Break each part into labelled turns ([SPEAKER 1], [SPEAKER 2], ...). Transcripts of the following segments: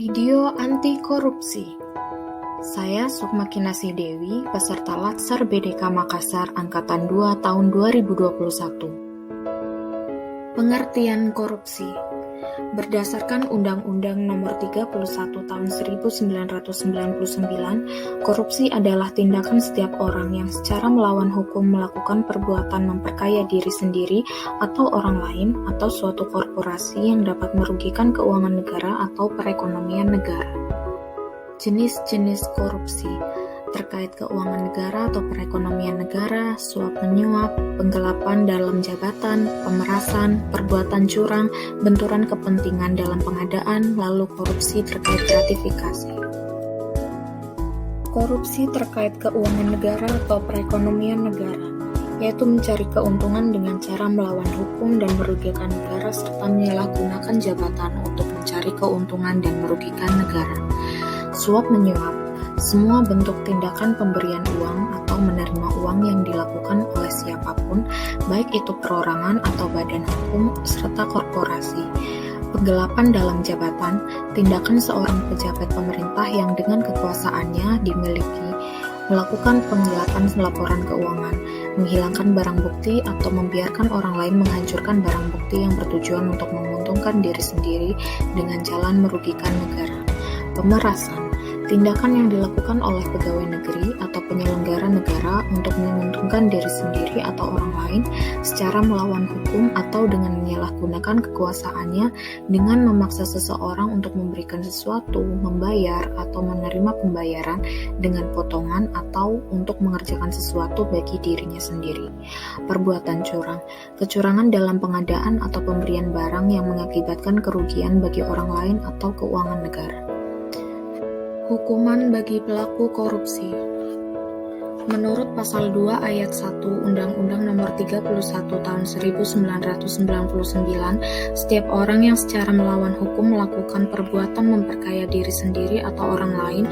[SPEAKER 1] Video anti korupsi. Saya Sukma Kinasih Dewi, peserta Latsar BDK Makassar Angkatan 2 tahun 2021. Pengertian korupsi. Berdasarkan Undang-Undang Nomor 31 Tahun 1999, korupsi adalah tindakan setiap orang yang secara melawan hukum melakukan perbuatan memperkaya diri sendiri atau orang lain atau suatu korporasi yang dapat merugikan keuangan negara atau perekonomian negara. Jenis-jenis korupsi terkait keuangan negara atau perekonomian negara, suap menyuap, penggelapan dalam jabatan, pemerasan, perbuatan curang, benturan kepentingan dalam pengadaan, lalu korupsi terkait gratifikasi. Korupsi terkait keuangan negara atau perekonomian negara, yaitu mencari keuntungan dengan cara melawan hukum dan merugikan negara serta menyalahgunakan jabatan untuk mencari keuntungan dan merugikan negara. Suap menyuap, semua bentuk tindakan pemberian uang atau menerima uang yang dilakukan oleh siapapun, baik itu perorangan atau badan hukum serta korporasi. Penggelapan dalam jabatan, tindakan seorang pejabat pemerintah yang dengan kekuasaannya dimiliki melakukan penggelapan laporan keuangan, menghilangkan barang bukti atau membiarkan orang lain menghancurkan barang bukti yang bertujuan untuk menguntungkan diri sendiri dengan jalan merugikan negara. Pemerasan, tindakan yang dilakukan oleh pegawai negeri atau penyelenggara negara untuk menguntungkan diri sendiri atau orang lain secara melawan hukum atau dengan menyalahgunakan kekuasaannya dengan memaksa seseorang untuk memberikan sesuatu, membayar atau menerima pembayaran dengan potongan atau untuk mengerjakan sesuatu bagi dirinya sendiri. Perbuatan curang, kecurangan dalam pengadaan atau pemberian barang yang mengakibatkan kerugian bagi orang lain atau keuangan negara. Hukuman bagi pelaku korupsi. Menurut Pasal 2 Ayat 1 Undang-Undang Nomor 31 Tahun 1999, setiap orang yang secara melawan hukum melakukan perbuatan memperkaya diri sendiri atau orang lain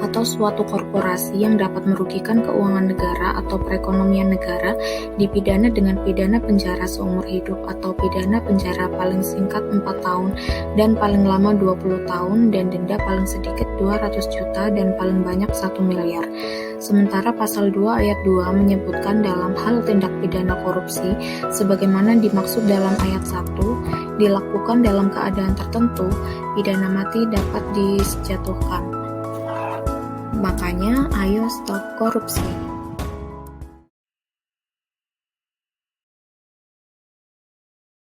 [SPEAKER 1] atau suatu korporasi yang dapat merugikan keuangan negara atau perekonomian negara dipidana dengan pidana penjara seumur hidup atau pidana penjara paling singkat 4 tahun dan paling lama 20 tahun dan denda paling sedikit 200 juta dan paling banyak 1 miliar. Sementara Pasal 2 Ayat 2 menyebutkan dalam hal tindak pidana korupsi, sebagaimana dimaksud dalam Ayat 1, dilakukan dalam keadaan tertentu, pidana mati dapat dijatuhkan. Makanya, ayo stop korupsi.